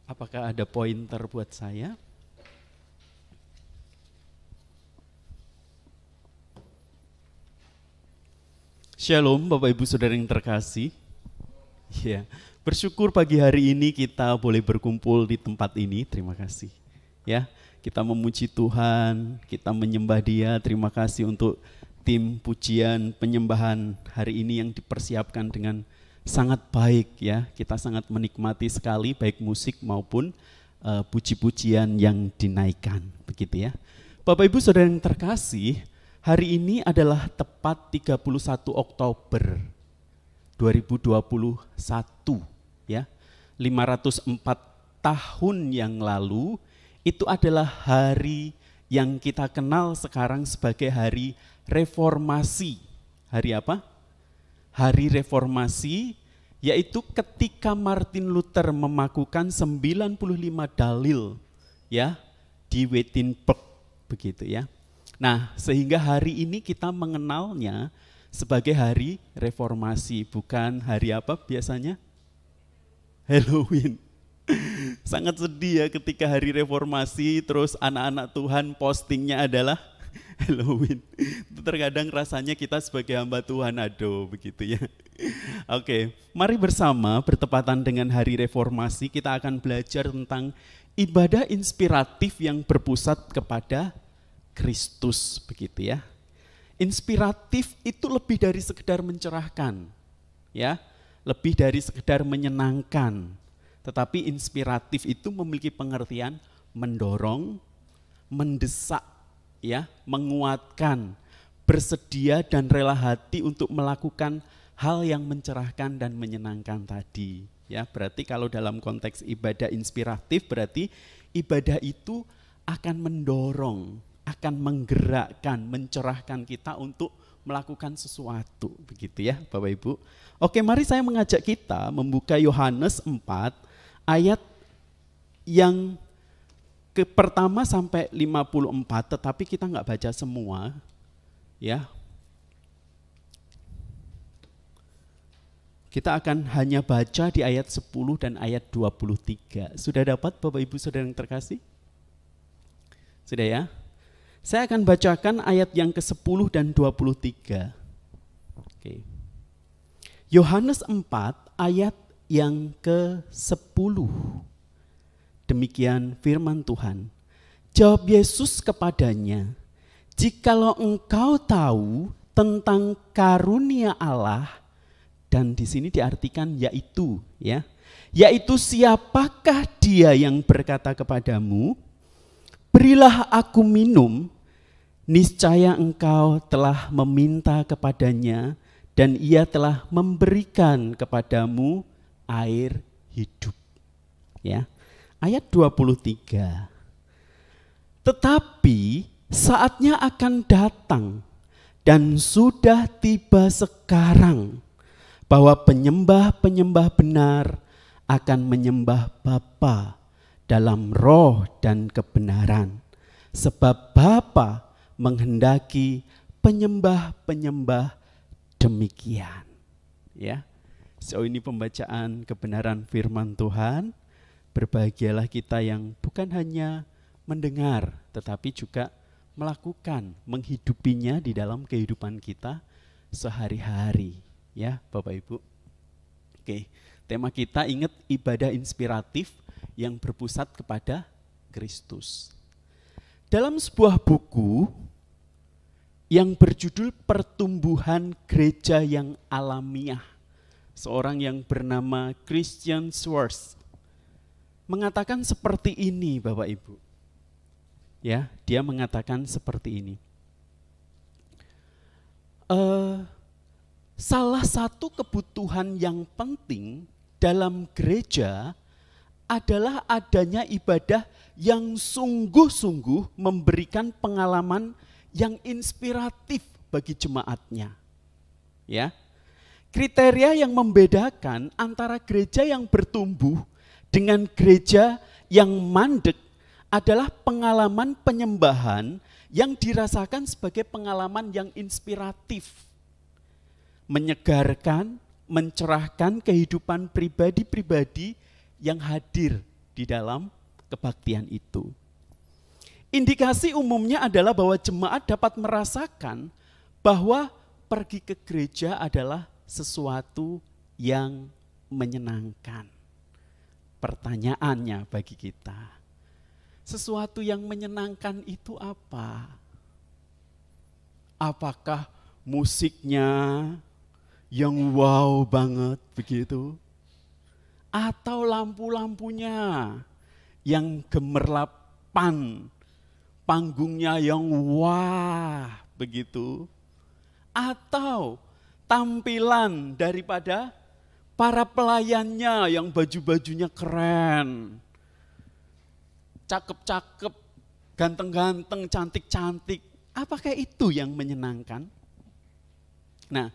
Apakah ada pointer buat saya? Shalom Bapak Ibu Saudara yang terkasih. Ya, bersyukur pagi hari ini kita boleh berkumpul di tempat ini. Terima kasih. Ya, kita memuji Tuhan, kita menyembah Dia. Terima kasih untuk tim pujian penyembahan hari ini yang dipersiapkan dengan sangat baik ya. Kita sangat menikmati sekali baik musik maupun puji-pujian yang dinaikkan, begitu ya. Bapak Ibu Saudara yang terkasih, hari ini adalah tepat 31 Oktober 2021 ya. 504 tahun yang lalu itu adalah hari yang kita kenal sekarang sebagai hari reformasi. Hari apa? Hari reformasi, yaitu ketika Martin Luther memakukan 95 dalil ya di Wittenberg, begitu ya. Nah, sehingga hari ini kita mengenalnya sebagai hari reformasi, bukan hari apa biasanya? Halloween. Sangat sedih ya ketika hari reformasi terus anak-anak Tuhan postingnya adalah Halloween. Terkadang rasanya kita sebagai hamba Tuhan, aduh begitu ya. Oke, mari bersama bertepatan dengan hari reformasi kita akan belajar tentang ibadah inspiratif yang berpusat kepada Kristus, begitu ya. Inspiratif itu lebih dari sekedar mencerahkan, ya, lebih dari sekedar menyenangkan. Tetapi inspiratif itu memiliki pengertian mendorong, mendesak, ya, menguatkan, bersedia dan rela hati untuk melakukan hal yang mencerahkan dan menyenangkan tadi. Ya, berarti kalau dalam konteks ibadah inspiratif berarti ibadah itu akan mendorong, akan menggerakkan, mencerahkan kita untuk melakukan sesuatu, begitu ya Bapak Ibu. Oke, mari saya mengajak kita membuka Yohanes 4 ayat yang pertama sampai 54, tetapi kita nggak baca semua, ya. Kita akan hanya baca di ayat 10 dan ayat 23. Sudah dapat Bapak Ibu Saudara yang terkasih? Sudah ya? Saya akan bacakan ayat yang ke-10 dan 23. Oke. Yohanes 4 ayat yang ke-10. Demikian firman Tuhan. Jawab Yesus kepadanya, "Jikalau engkau tahu tentang karunia Allah," dan di sini diartikan yaitu, ya, yaitu siapakah dia yang berkata kepadamu, "Berilah aku minum," niscaya engkau telah meminta kepadanya dan ia telah memberikan kepadamu air hidup. Ya. Ayat 23. Tetapi saatnya akan datang dan sudah tiba sekarang bahwa penyembah-penyembah benar akan menyembah Bapa dalam roh dan kebenaran, sebab Bapa menghendaki penyembah-penyembah demikian. Ya, sejauh ini pembacaan kebenaran firman Tuhan. Berbahagialah kita yang bukan hanya mendengar, tetapi juga melakukan, menghidupinya di dalam kehidupan kita sehari-hari. Ya, Bapak Ibu. Oke, tema kita ingat ibadah inspiratif yang berpusat kepada Kristus. Dalam sebuah buku yang berjudul Pertumbuhan Gereja yang Alamiah, seorang yang bernama Christian Schwartz mengatakan seperti ini, Bapak Ibu. Ya, dia mengatakan seperti ini. Salah satu kebutuhan yang penting dalam gereja adalah adanya ibadah yang sungguh-sungguh memberikan pengalaman yang inspiratif bagi jemaatnya. Ya. Kriteria yang membedakan antara gereja yang bertumbuh dengan gereja yang mandek adalah pengalaman penyembahan yang dirasakan sebagai pengalaman yang inspiratif, menyegarkan, mencerahkan kehidupan pribadi-pribadi yang hadir di dalam kebaktian itu. Indikasi umumnya adalah bahwa jemaat dapat merasakan bahwa pergi ke gereja adalah sesuatu yang menyenangkan. Pertanyaannya bagi kita, sesuatu yang menyenangkan itu apa? Apakah musiknya yang wow banget begitu? Atau lampu-lampunya yang gemerlapan, panggungnya yang wah begitu? Atau tampilan daripada para pelayannya yang baju-bajunya keren, cakep-cakep, ganteng-ganteng, cantik-cantik. Apakah itu yang menyenangkan? Nah,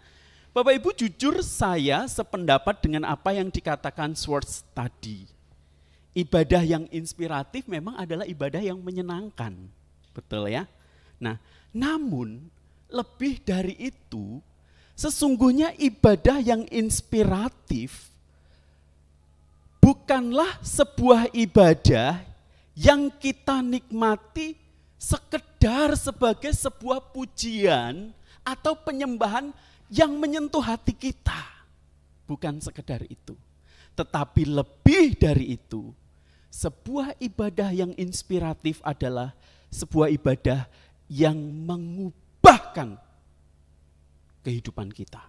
Bapak Ibu, jujur saya sependapat dengan apa yang dikatakan Schwartz tadi. Ibadah yang inspiratif memang adalah ibadah yang menyenangkan. Betul ya? Nah, namun lebih dari itu, sesungguhnya ibadah yang inspiratif bukanlah sebuah ibadah yang kita nikmati sekedar sebagai sebuah pujian atau penyembahan yang menyentuh hati kita. Bukan sekedar itu. Tetapi lebih dari itu, sebuah ibadah yang inspiratif adalah sebuah ibadah yang mengubahkan kehidupan kita.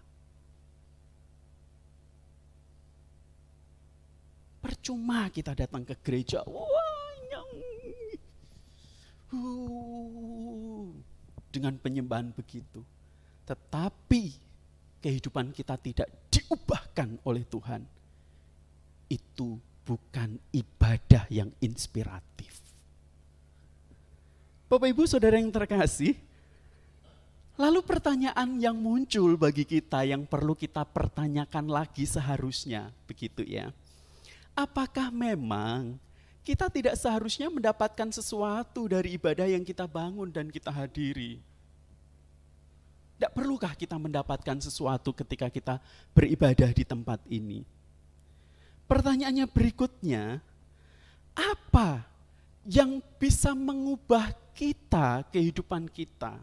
Percuma kita datang ke gereja, dengan penyembahan begitu. Tetapi kehidupan kita tidak diubahkan oleh Tuhan. Itu bukan ibadah yang inspiratif. Bapak Ibu Saudara yang terkasih, lalu pertanyaan yang muncul bagi kita yang perlu kita pertanyakan lagi seharusnya, begitu ya. Apakah memang kita tidak seharusnya mendapatkan sesuatu dari ibadah yang kita bangun dan kita hadiri? Tidak perlukah kita mendapatkan sesuatu ketika kita beribadah di tempat ini? Pertanyaannya berikutnya, apa yang bisa mengubah kita, kehidupan kita?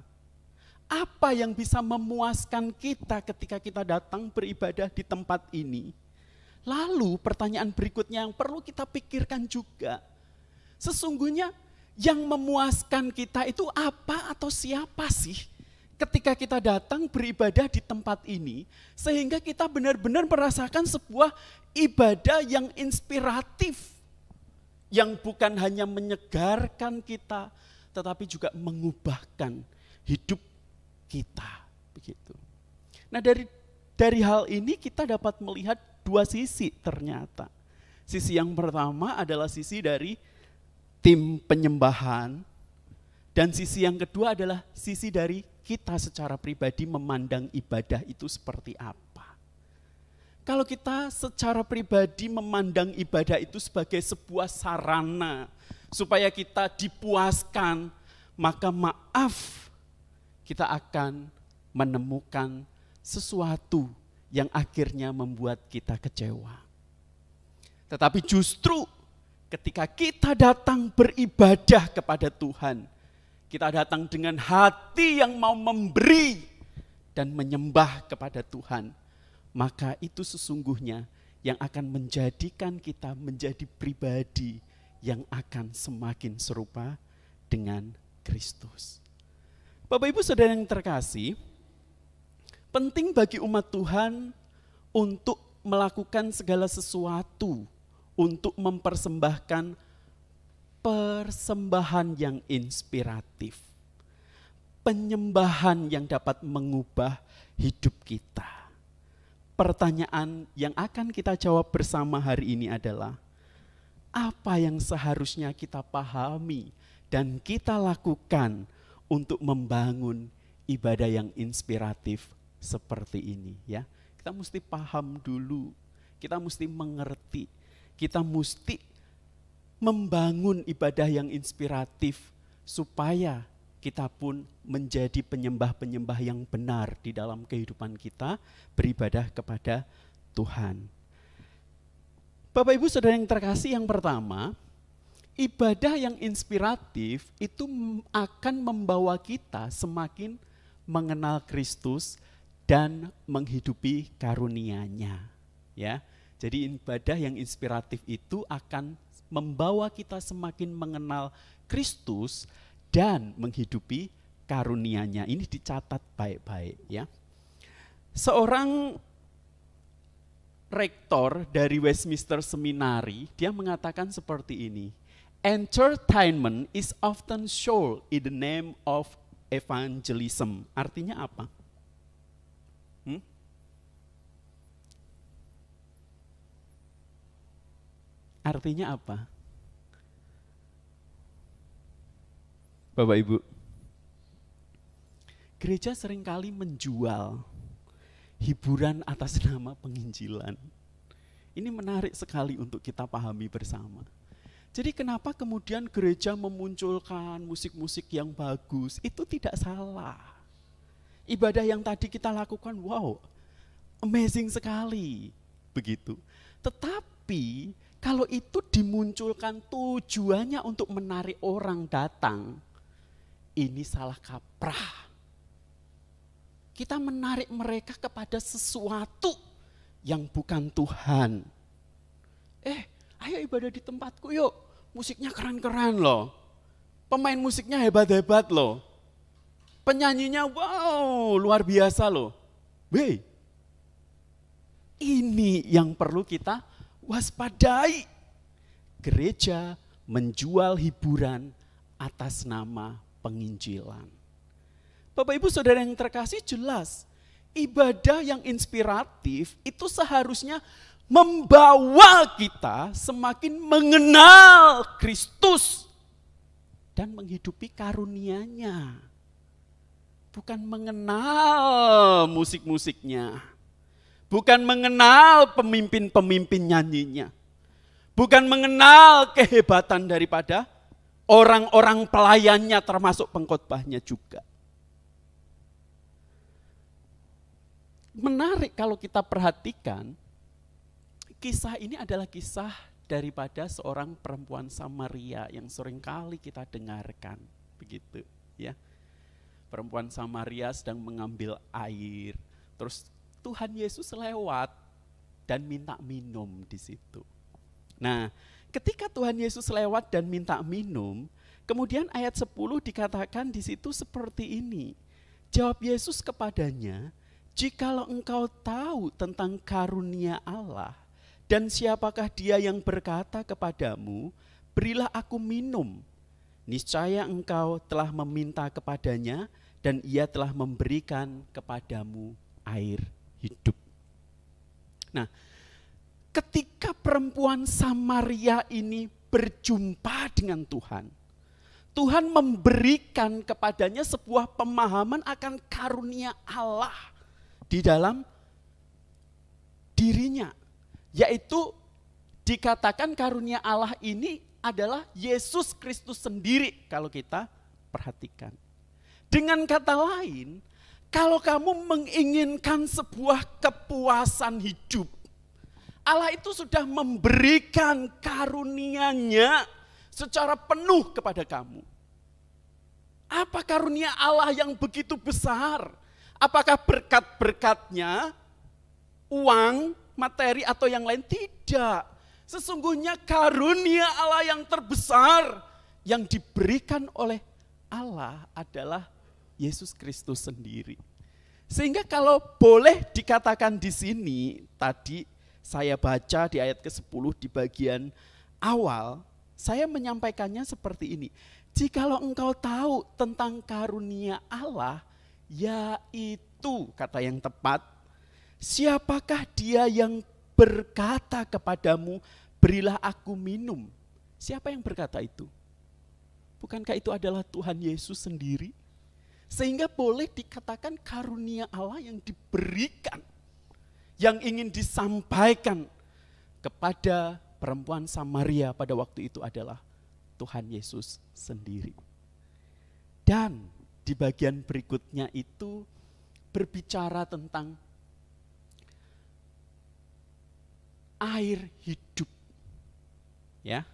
Apa yang bisa memuaskan kita ketika kita datang beribadah di tempat ini? Lalu pertanyaan berikutnya yang perlu kita pikirkan juga, sesungguhnya yang memuaskan kita itu apa atau siapa sih ketika kita datang beribadah di tempat ini, sehingga kita benar-benar merasakan sebuah ibadah yang inspiratif, yang bukan hanya menyegarkan kita, tetapi juga mengubahkan hidup kita, begitu. Nah, dari hal ini kita dapat melihat dua sisi ternyata. Sisi yang pertama adalah sisi dari tim penyembahan, dan sisi yang kedua adalah sisi dari kita secara pribadi memandang ibadah itu seperti apa. Kalau kita secara pribadi memandang ibadah itu sebagai sebuah sarana supaya kita dipuaskan, maka maaf, kita akan menemukan sesuatu yang akhirnya membuat kita kecewa. Tetapi justru ketika kita datang beribadah kepada Tuhan, kita datang dengan hati yang mau memberi dan menyembah kepada Tuhan, maka itu sesungguhnya yang akan menjadikan kita menjadi pribadi yang akan semakin serupa dengan Kristus. Bapak Ibu Saudara yang terkasih, penting bagi umat Tuhan untuk melakukan segala sesuatu untuk mempersembahkan persembahan yang inspiratif, penyembahan yang dapat mengubah hidup kita. Pertanyaan yang akan kita jawab bersama hari ini adalah, apa yang seharusnya kita pahami dan kita lakukan untuk membangun ibadah yang inspiratif seperti ini, ya. Kita mesti paham dulu, kita mesti mengerti, kita mesti membangun ibadah yang inspiratif supaya kita pun menjadi penyembah-penyembah yang benar di dalam kehidupan kita beribadah kepada Tuhan. Bapak Ibu Saudara yang terkasih, yang pertama, ibadah yang inspiratif itu akan membawa kita semakin mengenal Kristus dan menghidupi karunia-Nya. Ya, jadi ibadah yang inspiratif itu akan membawa kita semakin mengenal Kristus dan menghidupi karunia-Nya. Ini dicatat baik-baik ya. Seorang rektor dari Westminster Seminary, dia mengatakan seperti ini. Entertainment is often sold in the name of evangelism. Artinya apa? Artinya apa? Bapak Ibu, gereja seringkali menjual hiburan atas nama penginjilan. Ini menarik sekali untuk kita pahami bersama. Jadi kenapa kemudian gereja memunculkan musik-musik yang bagus? Itu tidak salah. Ibadah yang tadi kita lakukan, wow, amazing sekali. Begitu. Tetapi kalau itu dimunculkan tujuannya untuk menarik orang datang, ini salah kaprah. Kita menarik mereka kepada sesuatu yang bukan Tuhan. Ayo ibadah di tempatku yuk, musiknya keren-keren loh. Pemain musiknya hebat-hebat loh. Penyanyinya wow, luar biasa loh. Ini yang perlu kita waspadai. Gereja menjual hiburan atas nama penginjilan. Bapak Ibu Saudara yang terkasih, jelas ibadah yang inspiratif itu seharusnya membawa kita semakin mengenal Kristus dan menghidupi karunia-Nya. Bukan mengenal musik-musiknya. Bukan mengenal pemimpin-pemimpin nyanyinya. Bukan mengenal kehebatan daripada orang-orang pelayannya termasuk pengkhotbahnya juga. Menarik kalau kita perhatikan, kisah ini adalah kisah daripada seorang perempuan Samaria yang seringkali kita dengarkan, begitu ya. Perempuan Samaria sedang mengambil air, terus Tuhan Yesus lewat dan minta minum di situ. Nah, ketika Tuhan Yesus lewat dan minta minum, kemudian ayat 10 dikatakan di situ seperti ini. Jawab Yesus kepadanya, "Jikalau engkau tahu tentang karunia Allah, dan siapakah dia yang berkata kepadamu, berilah aku minum, niscaya engkau telah meminta kepadanya, dan ia telah memberikan kepadamu air hidup." Nah, ketika perempuan Samaria ini berjumpa dengan Tuhan, Tuhan memberikan kepadanya sebuah pemahaman akan karunia Allah di dalam dirinya, yaitu dikatakan karunia Allah ini adalah Yesus Kristus sendiri kalau kita perhatikan. Dengan kata lain, kalau kamu menginginkan sebuah kepuasan hidup, Allah itu sudah memberikan karunia-Nya secara penuh kepada kamu. Apa karunia Allah yang begitu besar? Apakah berkat-berkatnya, uang, materi atau yang lain? Tidak. Sesungguhnya karunia Allah yang terbesar yang diberikan oleh Allah adalah Yesus Kristus sendiri. Sehingga kalau boleh dikatakan di sini, tadi saya baca di ayat ke-10 di bagian awal, saya menyampaikannya seperti ini. Jikalau engkau tahu tentang karunia Allah, yaitu kata yang tepat, siapakah dia yang berkata kepadamu, berilah aku minum? Siapa yang berkata itu? Bukankah itu adalah Tuhan Yesus sendiri? Sehingga boleh dikatakan karunia Allah yang diberikan, yang ingin disampaikan kepada perempuan Samaria pada waktu itu adalah Tuhan Yesus sendiri. Dan di bagian berikutnya itu berbicara tentang air hidup. Ya.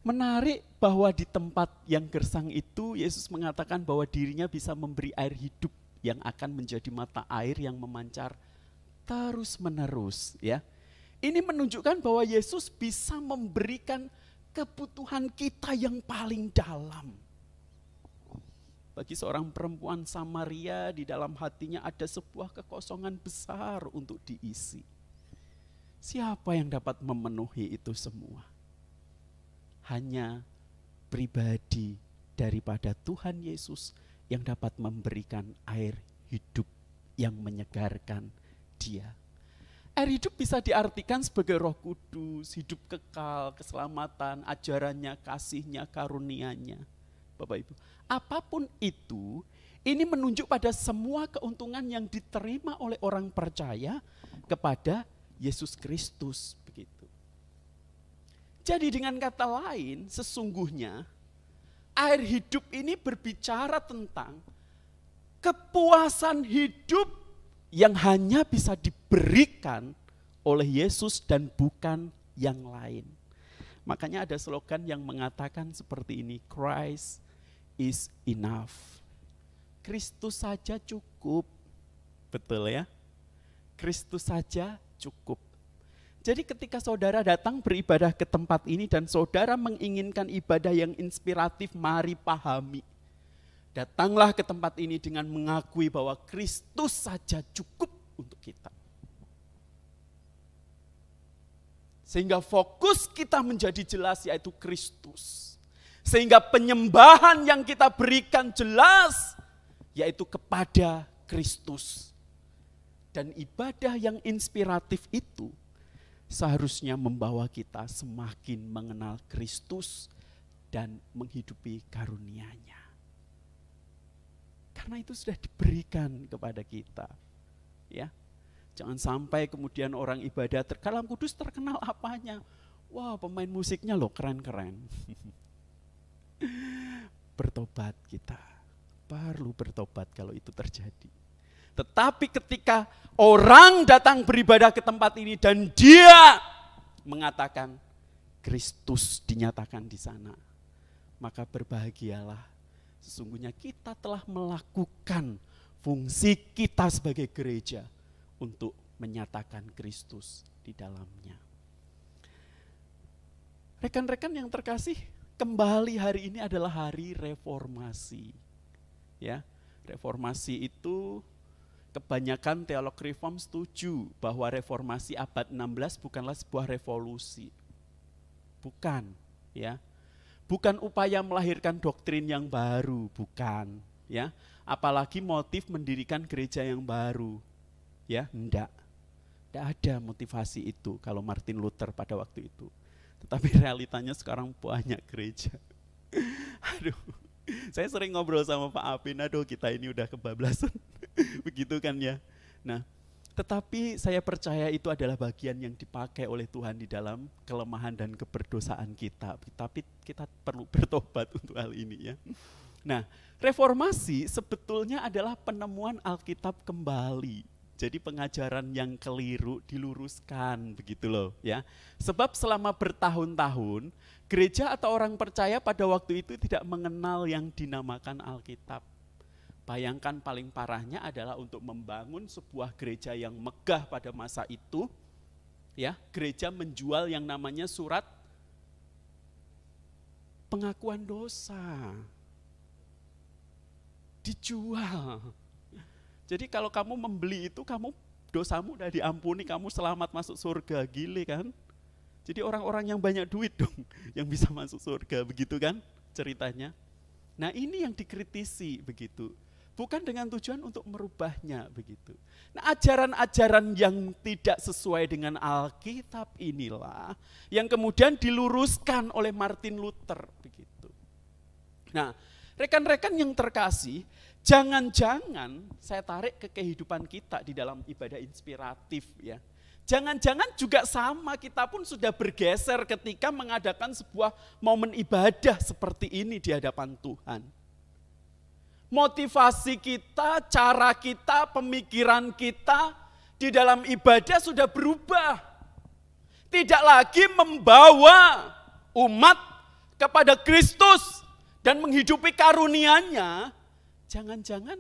Menarik bahwa di tempat yang gersang itu Yesus mengatakan bahwa dirinya bisa memberi air hidup yang akan menjadi mata air yang memancar terus menerus, ya. Ini menunjukkan bahwa Yesus bisa memberikan kebutuhan kita yang paling dalam. Bagi seorang perempuan Samaria, di dalam hatinya ada sebuah kekosongan besar untuk diisi. Siapa yang dapat memenuhi itu semua? Hanya pribadi daripada Tuhan Yesus yang dapat memberikan air hidup yang menyegarkan dia. Air hidup bisa diartikan sebagai Roh Kudus, hidup kekal, keselamatan, ajarannya, kasihnya, karunia-Nya. Bapak Ibu, apapun itu, ini menunjuk pada semua keuntungan yang diterima oleh orang percaya kepada Yesus Kristus, begitu. Jadi dengan kata lain, sesungguhnya air hidup ini berbicara tentang kepuasan hidup yang hanya bisa diberikan oleh Yesus dan bukan yang lain. Makanya ada slogan yang mengatakan seperti ini, Christ is enough. Kristus saja cukup. Betul ya? Kristus saja cukup. Jadi ketika saudara datang beribadah ke tempat ini dan saudara menginginkan ibadah yang inspiratif, mari pahami. Datanglah ke tempat ini dengan mengakui bahwa Kristus saja cukup untuk kita. Sehingga fokus kita menjadi jelas, yaitu Kristus. Sehingga penyembahan yang kita berikan jelas, yaitu kepada Kristus. Dan ibadah yang inspiratif itu seharusnya membawa kita semakin mengenal Kristus dan menghidupi karunia-Nya. Karena itu sudah diberikan kepada kita, ya. Jangan sampai kemudian orang ibadah Kalam Kudus terkenal apanya? Wah, pemain musiknya loh keren-keren. Bertobat kita, perlu bertobat kalau itu terjadi. Tetapi ketika orang datang beribadah ke tempat ini dan dia mengatakan Kristus dinyatakan di sana, maka berbahagialah. Sesungguhnya kita telah melakukan fungsi kita sebagai gereja untuk menyatakan Kristus di dalamnya. Rekan-rekan yang terkasih, kembali hari ini adalah hari reformasi. Ya, reformasi itu kebanyakan teolog reform setuju bahwa reformasi abad 16 bukanlah sebuah revolusi. Bukan, ya. Bukan upaya melahirkan doktrin yang baru, bukan, ya. Apalagi motif mendirikan gereja yang baru, ya, enggak ada motivasi itu kalau Martin Luther pada waktu itu. Tetapi realitanya sekarang banyak gereja. Aduh, saya sering ngobrol sama Pak Apin, aduh kita ini udah kebablasan, begitu kan ya. Nah, tetapi saya percaya itu adalah bagian yang dipakai oleh Tuhan di dalam kelemahan dan keberdosaan kita. Tapi kita perlu bertobat untuk hal ini ya. Nah, reformasi sebetulnya adalah penemuan Alkitab kembali. Jadi pengajaran yang keliru diluruskan begitu loh ya. Sebab selama bertahun-tahun gereja atau orang percaya pada waktu itu tidak mengenal yang dinamakan Alkitab. Bayangkan paling parahnya adalah untuk membangun sebuah gereja yang megah pada masa itu, ya, gereja menjual yang namanya surat pengakuan dosa. Dijual. Jadi kalau kamu membeli itu, dosamu udah diampuni, kamu selamat masuk surga, gile kan? Jadi orang-orang yang banyak duit dong yang bisa masuk surga, begitu kan ceritanya. Nah ini yang dikritisi begitu. Bukan dengan tujuan untuk merubahnya begitu. Nah ajaran-ajaran yang tidak sesuai dengan Alkitab inilah yang kemudian diluruskan oleh Martin Luther begitu. Nah rekan-rekan yang terkasih, jangan-jangan saya tarik ke kehidupan kita di dalam ibadah inspiratif ya. Jangan-jangan juga sama, kita pun sudah bergeser ketika mengadakan sebuah momen ibadah seperti ini di hadapan Tuhan. Motivasi kita, cara kita, pemikiran kita di dalam ibadah sudah berubah. Tidak lagi membawa umat kepada Kristus dan menghidupi karunia-Nya, jangan-jangan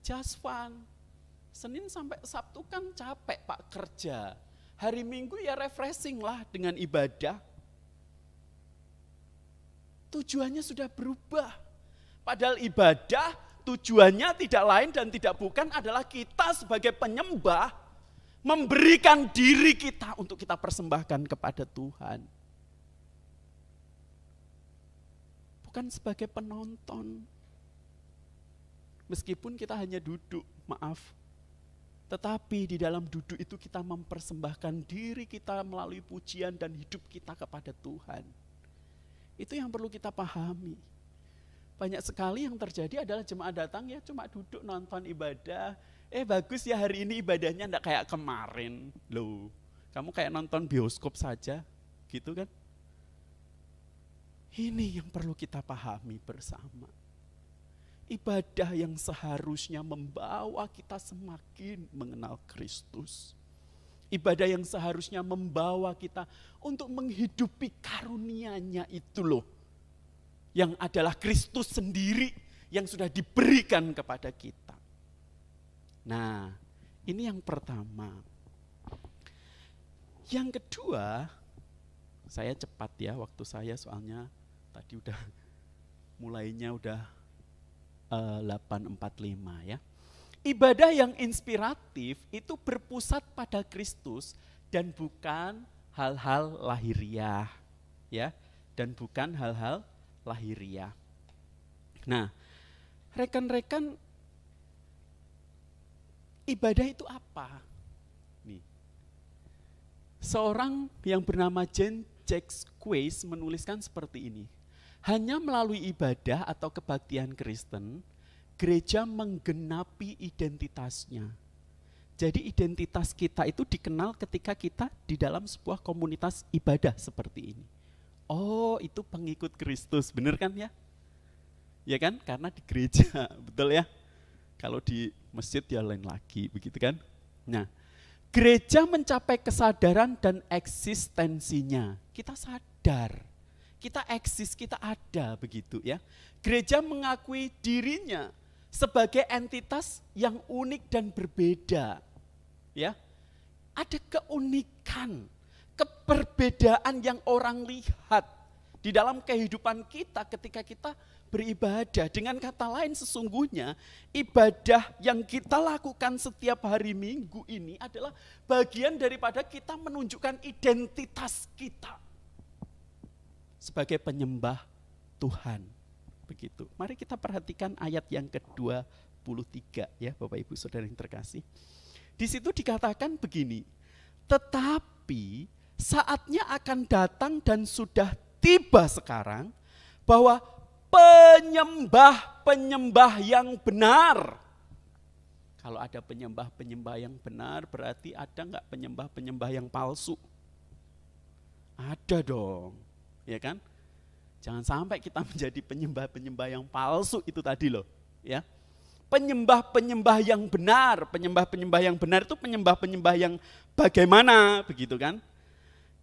just fun. Senin sampai Sabtu kan capek Pak kerja. Hari Minggu ya refreshing lah dengan ibadah. Tujuannya sudah berubah. Padahal ibadah tujuannya tidak lain dan tidak bukan adalah kita sebagai penyembah memberikan diri kita untuk kita persembahkan kepada Tuhan. Bukan sebagai penonton. Meskipun kita hanya duduk, maaf. Tetapi di dalam duduk itu kita mempersembahkan diri kita melalui pujian dan hidup kita kepada Tuhan. Itu yang perlu kita pahami. Banyak sekali yang terjadi adalah jemaat datang ya cuma duduk nonton ibadah. Bagus ya hari ini ibadahnya enggak kayak kemarin. Loh, kamu kayak nonton bioskop saja, gitu kan? Ini yang perlu kita pahami bersama. Ibadah yang seharusnya membawa kita semakin mengenal Kristus. Ibadah yang seharusnya membawa kita untuk menghidupi karunia-Nya itu loh. Yang adalah Kristus sendiri yang sudah diberikan kepada kita. Nah, ini yang pertama. Yang kedua, saya cepat ya waktu saya soalnya tadi udah mulainya udah 8.45 ya. Ibadah yang inspiratif itu berpusat pada Kristus dan bukan hal-hal lahiriah ya, dan bukan hal-hal lahiriah. Nah, rekan-rekan, ibadah itu apa? Nih. Seorang yang bernama Jacques Quies menuliskan seperti ini. Hanya melalui ibadah atau kebaktian Kristen, gereja menggenapi identitasnya. Jadi identitas kita itu dikenal ketika kita di dalam sebuah komunitas ibadah seperti ini. Oh, itu pengikut Kristus, benar kan ya? Ya kan? Karena di gereja, betul ya? Kalau di masjid ya lain lagi, begitu kan? Nah, gereja mencapai kesadaran dan eksistensinya. Kita sadar, kita eksis, kita ada, begitu ya. Gereja mengakui dirinya sebagai entitas yang unik dan berbeda. Ya. Ada keunikan, keperbedaan yang orang lihat di dalam kehidupan kita ketika kita beribadah. Dengan kata lain sesungguhnya ibadah yang kita lakukan setiap hari Minggu ini adalah bagian daripada kita menunjukkan identitas kita sebagai penyembah Tuhan. Begitu. Mari kita perhatikan ayat yang ke-23 ya Bapak Ibu Saudara yang terkasih. Di situ dikatakan begini, tetapi saatnya akan datang dan sudah tiba sekarang bahwa penyembah-penyembah yang benar. Kalau ada penyembah-penyembah yang benar berarti ada enggak penyembah-penyembah yang palsu? Ada dong, ya kan? Jangan sampai kita menjadi penyembah-penyembah yang palsu itu tadi loh, ya. Penyembah-penyembah yang benar, penyembah-penyembah yang benar itu penyembah-penyembah yang bagaimana, begitu kan?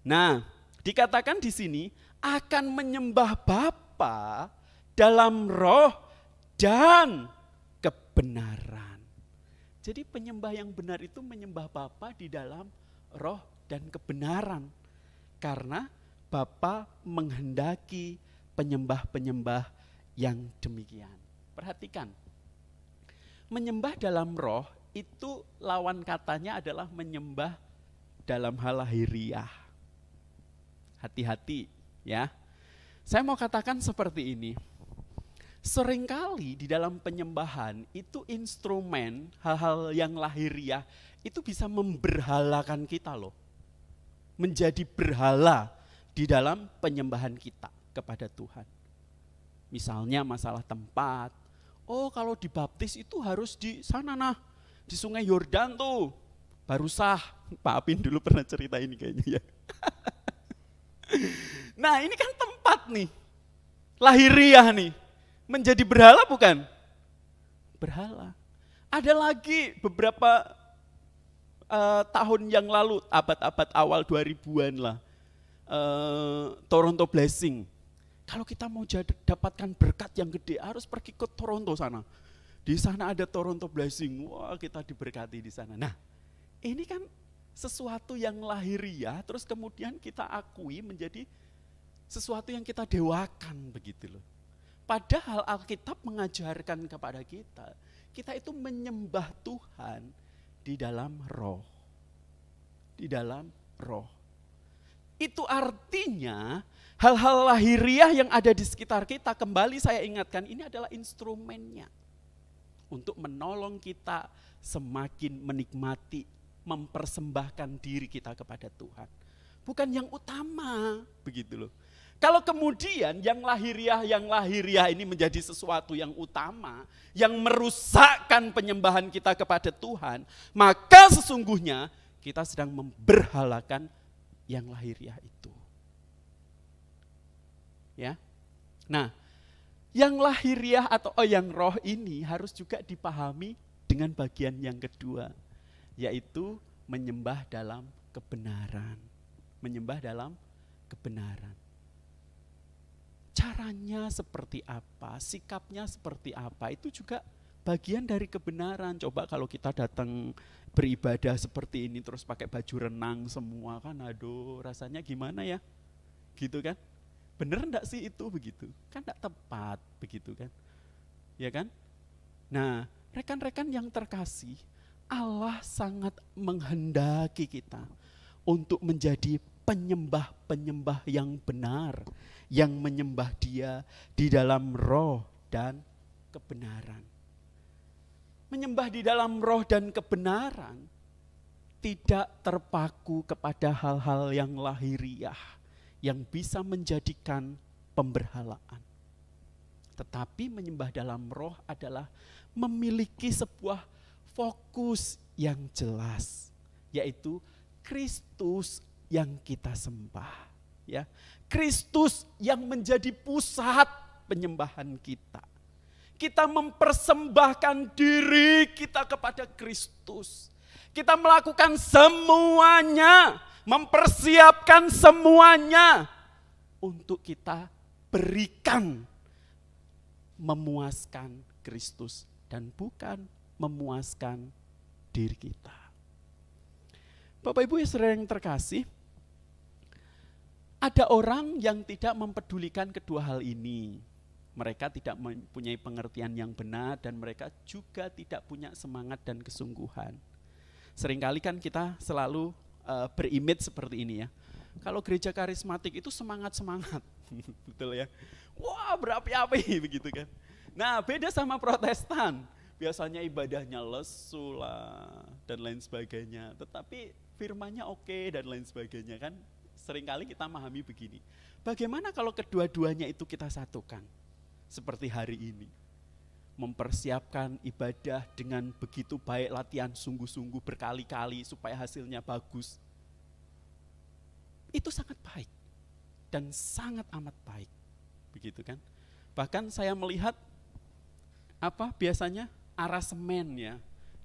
Nah, dikatakan di sini akan menyembah Bapa dalam roh dan kebenaran. Jadi penyembah yang benar itu menyembah Bapa di dalam roh dan kebenaran. Karena Bapa menghendaki penyembah-penyembah yang demikian. Perhatikan, menyembah dalam roh itu lawan katanya adalah menyembah dalam hal lahiriah. Hati-hati ya. Saya mau katakan seperti ini. Seringkali di dalam penyembahan itu instrumen hal-hal yang lahiriah itu bisa memberhalakan kita loh. Menjadi berhala di dalam penyembahan kita kepada Tuhan. Misalnya masalah tempat. Oh, kalau dibaptis itu harus di sana nah, di Sungai Yordan tuh. Baru sah. Pak Apin dulu pernah cerita ini kayaknya ya. Nah, ini kan tempat nih. Lahiriah nih. Menjadi berhala bukan? Berhala. Ada lagi beberapa tahun yang lalu, abad-abad awal 2000-an lah. Toronto Blessing. Kalau kita mau dapatkan berkat yang gede, harus pergi ke Toronto sana. Di sana ada Toronto Blessing, wah kita diberkati di sana. Nah, ini kan sesuatu yang lahiriah, terus kemudian kita akui menjadi sesuatu yang kita dewakan begitu loh. Padahal Alkitab mengajarkan kepada kita itu menyembah Tuhan di dalam roh. Di dalam roh. Itu artinya hal-hal lahiriah yang ada di sekitar kita, kembali saya ingatkan, ini adalah instrumennya untuk menolong kita semakin menikmati, mempersembahkan diri kita kepada Tuhan. Bukan yang utama, begitu loh. Kalau kemudian yang lahiriah ini menjadi sesuatu yang utama, yang merusakkan penyembahan kita kepada Tuhan, maka sesungguhnya kita sedang memberhalakan yang lahiriah itu. Ya. Nah, yang lahiriah atau yang roh ini harus juga dipahami dengan bagian yang kedua, yaitu menyembah dalam kebenaran. Menyembah dalam kebenaran. Caranya seperti apa, sikapnya seperti apa, itu juga bagian dari kebenaran. Coba kalau kita datang beribadah seperti ini terus pakai baju renang semua, kan aduh rasanya gimana ya, gitu kan. Bener enggak sih itu begitu? Kan enggak tepat begitu kan, ya kan. Nah rekan-rekan yang terkasih, Allah sangat menghendaki kita untuk menjadi penyembah-penyembah yang benar, yang menyembah Dia di dalam roh dan kebenaran. Menyembah di dalam roh dan kebenaran tidak terpaku kepada hal-hal yang lahiriah yang bisa menjadikan pemberhalaan. Tetapi menyembah dalam roh adalah memiliki sebuah fokus yang jelas, yaitu Kristus yang kita sembah. Ya, Kristus yang menjadi pusat penyembahan kita. Kita mempersembahkan diri kita kepada Kristus. Kita melakukan semuanya, mempersiapkan semuanya untuk kita berikan memuaskan Kristus dan bukan memuaskan diri kita. Bapak Ibu saudara yang terkasih, ada orang yang tidak mempedulikan kedua hal ini. Mereka tidak mempunyai pengertian yang benar dan mereka juga tidak punya semangat dan kesungguhan. Seringkali kan kita selalu berimage seperti ini ya. Kalau gereja karismatik itu semangat-semangat, betul ya. Wah berapi-api begitu kan. Nah beda sama Protestan, biasanya ibadahnya lesu lah dan lain sebagainya. Tetapi firmannya oke dan lain sebagainya kan. Seringkali kita memahami begini, bagaimana kalau kedua-duanya itu kita satukan? Seperti hari ini, mempersiapkan ibadah dengan begitu baik, latihan sungguh-sungguh berkali-kali supaya hasilnya bagus. Itu sangat baik dan sangat amat baik, begitu kan? Bahkan saya melihat biasanya arasemen ya,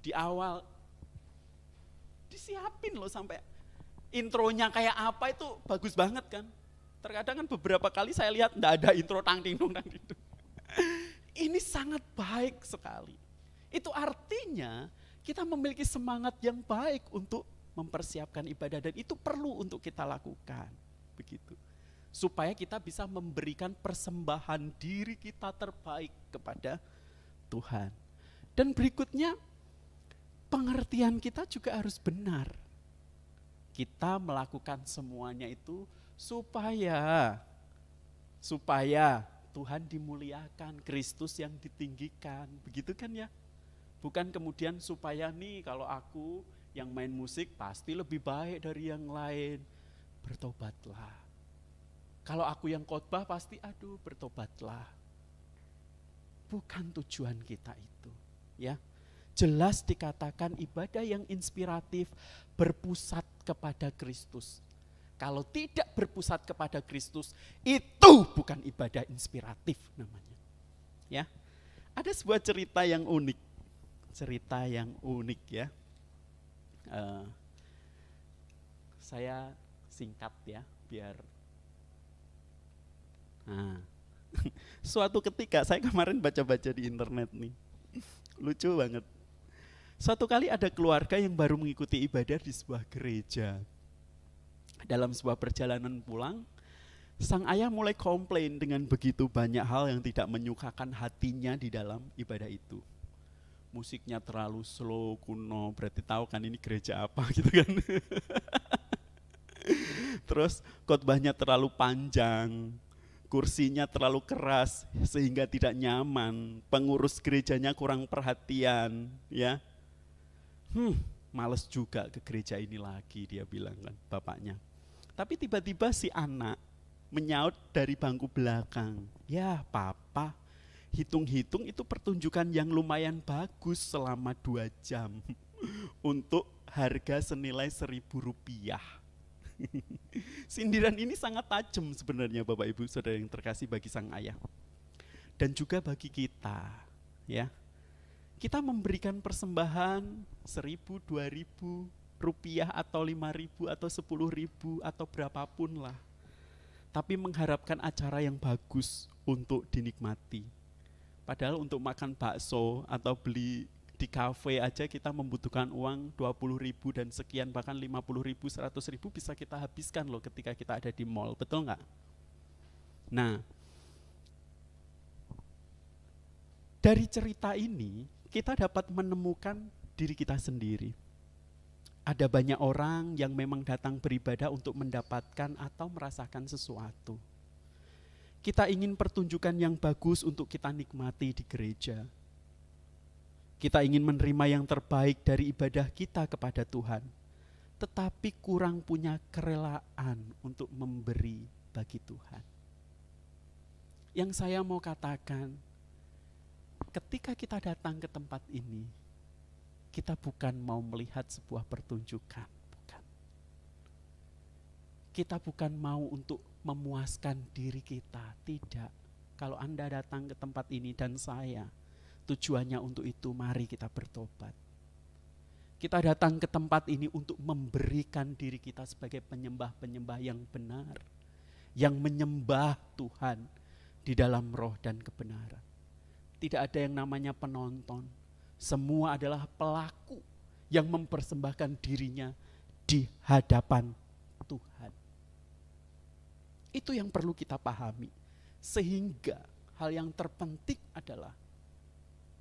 di awal disiapin loh sampai intronya kayak apa itu bagus banget kan. Terkadang kan beberapa kali saya lihat enggak ada intro tang ting dong. Ini sangat baik sekali. Itu artinya kita memiliki semangat yang baik untuk mempersiapkan ibadah dan itu perlu untuk kita lakukan. Begitu. Supaya kita bisa memberikan persembahan diri kita terbaik kepada Tuhan. Dan berikutnya pengertian kita juga harus benar. Kita melakukan semuanya itu supaya Tuhan dimuliakan, Kristus yang ditinggikan, begitu kan ya? Bukan kemudian supaya nih kalau aku yang main musik pasti lebih baik dari yang lain, bertobatlah. Kalau aku yang khotbah pasti bertobatlah. Bukan tujuan kita itu, ya. Jelas dikatakan ibadah yang inspiratif berpusat kepada Kristus. Kalau tidak berpusat kepada Kristus, itu bukan ibadah inspiratif namanya. Ya, ada sebuah cerita yang unik. Ya. Saya singkat ya, biar. Suatu ketika, saya kemarin baca-baca di internet nih, lucu banget. Suatu kali ada keluarga yang baru mengikuti ibadah di sebuah gereja. Dalam sebuah perjalanan pulang, sang ayah mulai komplain dengan begitu banyak hal yang tidak menyukakan hatinya di dalam ibadah itu. Musiknya terlalu slow, kuno, berarti tahu kan ini gereja apa gitu kan. Terus khotbahnya terlalu panjang, kursinya terlalu keras sehingga tidak nyaman, pengurus gerejanya kurang perhatian, ya. Males juga ke gereja ini lagi, dia bilang kan, bapaknya. Tapi tiba-tiba si anak menyaut dari bangku belakang, ya papa, hitung-hitung itu pertunjukan yang lumayan bagus selama 2 jam untuk harga senilai Rp1.000. Sindiran ini sangat tajam sebenarnya Bapak Ibu Saudara yang terkasih bagi sang ayah. Dan juga bagi kita, ya. Kita memberikan persembahan 1.000, 2.000 rupiah atau 5.000 atau 10.000 atau berapapun lah. Tapi mengharapkan acara yang bagus untuk dinikmati. Padahal untuk makan bakso atau beli di kafe aja kita membutuhkan uang 20.000 dan sekian, bahkan 50.000, 100.000 bisa kita habiskan loh ketika kita ada di mall, betul nggak? Nah, dari cerita ini kita dapat menemukan diri kita sendiri. Ada banyak orang yang memang datang beribadah untuk mendapatkan atau merasakan sesuatu. Kita ingin pertunjukan yang bagus untuk kita nikmati di gereja. Kita ingin menerima yang terbaik dari ibadah kita kepada Tuhan, tetapi kurang punya kerelaan untuk memberi bagi Tuhan. Yang saya mau katakan, ketika kita datang ke tempat ini, kita bukan mau melihat sebuah pertunjukan, bukan. Kita bukan mau untuk memuaskan diri kita, tidak. Kalau Anda datang ke tempat ini dan saya, tujuannya untuk itu, mari kita bertobat. Kita datang ke tempat ini untuk memberikan diri kita sebagai penyembah-penyembah yang benar, yang menyembah Tuhan di dalam roh dan kebenaran. Tidak ada yang namanya penonton, semua adalah pelaku yang mempersembahkan dirinya di hadapan Tuhan. Itu yang perlu kita pahami, sehingga hal yang terpenting adalah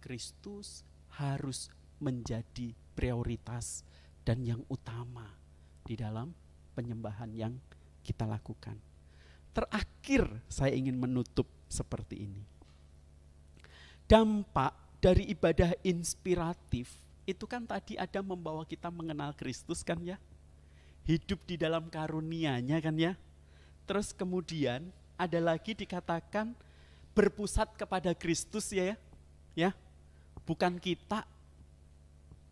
Kristus harus menjadi prioritas dan yang utama di dalam penyembahan yang kita lakukan. Terakhir saya ingin menutup seperti ini. Dampak dari ibadah inspiratif itu kan tadi ada membawa kita mengenal Kristus kan ya. Hidup di dalam karunia-Nya kan ya. Terus kemudian ada lagi dikatakan berpusat kepada Kristus ya. Ya. Bukan kita.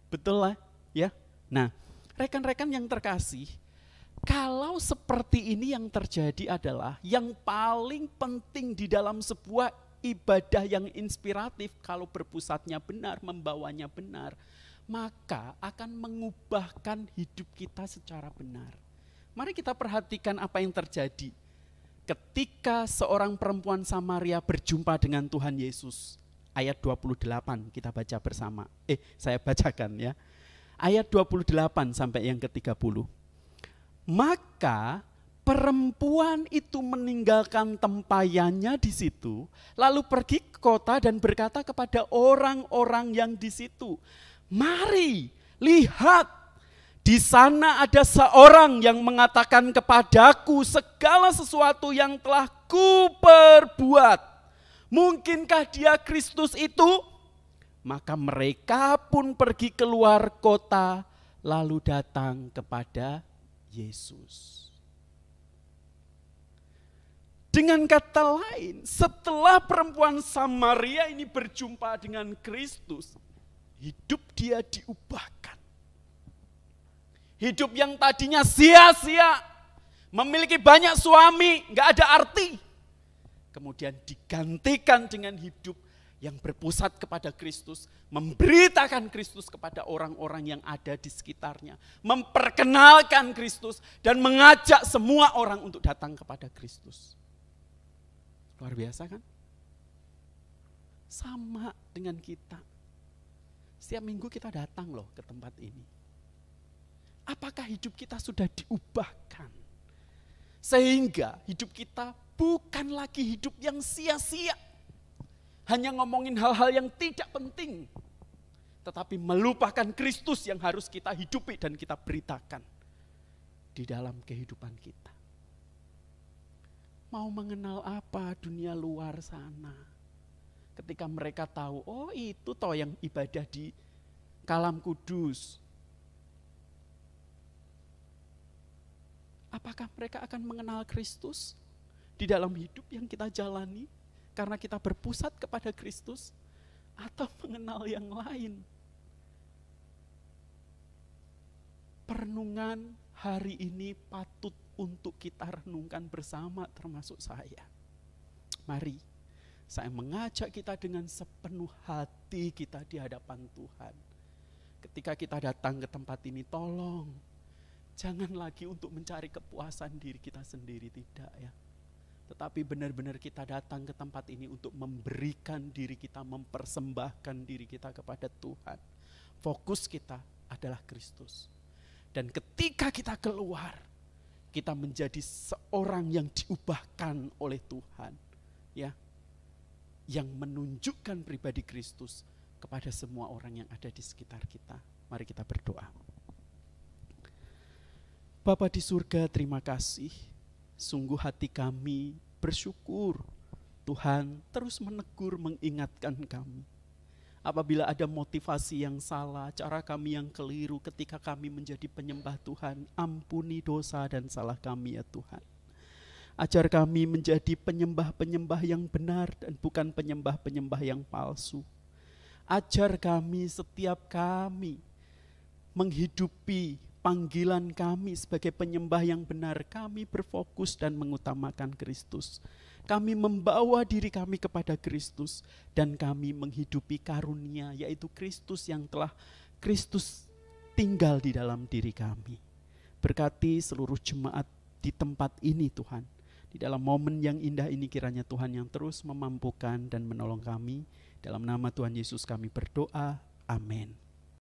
Betul lah ya. Nah, rekan-rekan yang terkasih, kalau seperti ini yang terjadi adalah yang paling penting di dalam sebuah ibadah yang inspiratif, kalau berpusatnya benar, membawanya benar, maka akan mengubahkan hidup kita secara benar. Mari kita perhatikan apa yang terjadi ketika seorang perempuan Samaria berjumpa dengan Tuhan Yesus. Ayat 28 kita baca bersama. Saya bacakan ya. Ayat 28 sampai yang ke-30. Maka perempuan itu meninggalkan tempayannya di situ, lalu pergi ke kota dan berkata kepada orang-orang yang di situ, "Mari, lihat, di sana ada seorang yang mengatakan kepadaku segala sesuatu yang telah kuperbuat. Mungkinkah dia Kristus itu?" Maka mereka pun pergi keluar kota, lalu datang kepada Yesus. Dengan kata lain, setelah perempuan Samaria ini berjumpa dengan Kristus, hidup dia diubahkan. Hidup yang tadinya sia-sia, memiliki banyak suami, gak ada arti. Kemudian digantikan dengan hidup yang berpusat kepada Kristus, memberitakan Kristus kepada orang-orang yang ada di sekitarnya, memperkenalkan Kristus dan mengajak semua orang untuk datang kepada Kristus. Luar biasa kan? Sama dengan kita. Setiap minggu kita datang loh ke tempat ini. Apakah hidup kita sudah diubahkan? Sehingga hidup kita bukan lagi hidup yang sia-sia. Hanya ngomongin hal-hal yang tidak penting. Tetapi melupakan Kristus yang harus kita hidupi dan kita beritakan di dalam kehidupan kita. Mau mengenal apa dunia luar sana? Ketika mereka tahu, oh itu toh yang ibadah di Kalam Kudus. Apakah mereka akan mengenal Kristus di dalam hidup yang kita jalani karena kita berpusat kepada Kristus, atau mengenal yang lain? Perenungan hari ini patut untuk kita renungkan bersama, termasuk saya. Mari, saya mengajak kita dengan sepenuh hati kita di hadapan Tuhan. Ketika kita datang ke tempat ini, tolong jangan lagi untuk mencari kepuasan diri kita sendiri, tidak ya. Tetapi benar-benar kita datang ke tempat ini untuk memberikan diri kita, mempersembahkan diri kita kepada Tuhan. Fokus kita adalah Kristus. Dan ketika kita keluar, kita menjadi seorang yang diubahkan oleh Tuhan, ya, yang menunjukkan pribadi Kristus kepada semua orang yang ada di sekitar kita. Mari kita berdoa. Bapa di surga, terima kasih. Sungguh hati kami bersyukur Tuhan terus menegur, mengingatkan kami. Apabila ada motivasi yang salah, cara kami yang keliru ketika kami menjadi penyembah Tuhan, ampuni dosa dan salah kami ya Tuhan. Ajar kami menjadi penyembah-penyembah yang benar dan bukan penyembah-penyembah yang palsu. Ajar kami, setiap kami menghidupi panggilan kami sebagai penyembah yang benar, kami berfokus dan mengutamakan Kristus. Kami membawa diri kami kepada Kristus dan kami menghidupi karunia, yaitu Kristus yang telah Kristus tinggal di dalam diri kami. Berkati seluruh jemaat di tempat ini Tuhan. Di dalam momen yang indah ini kiranya Tuhan yang terus memampukan dan menolong kami. Dalam nama Tuhan Yesus kami berdoa. Amin.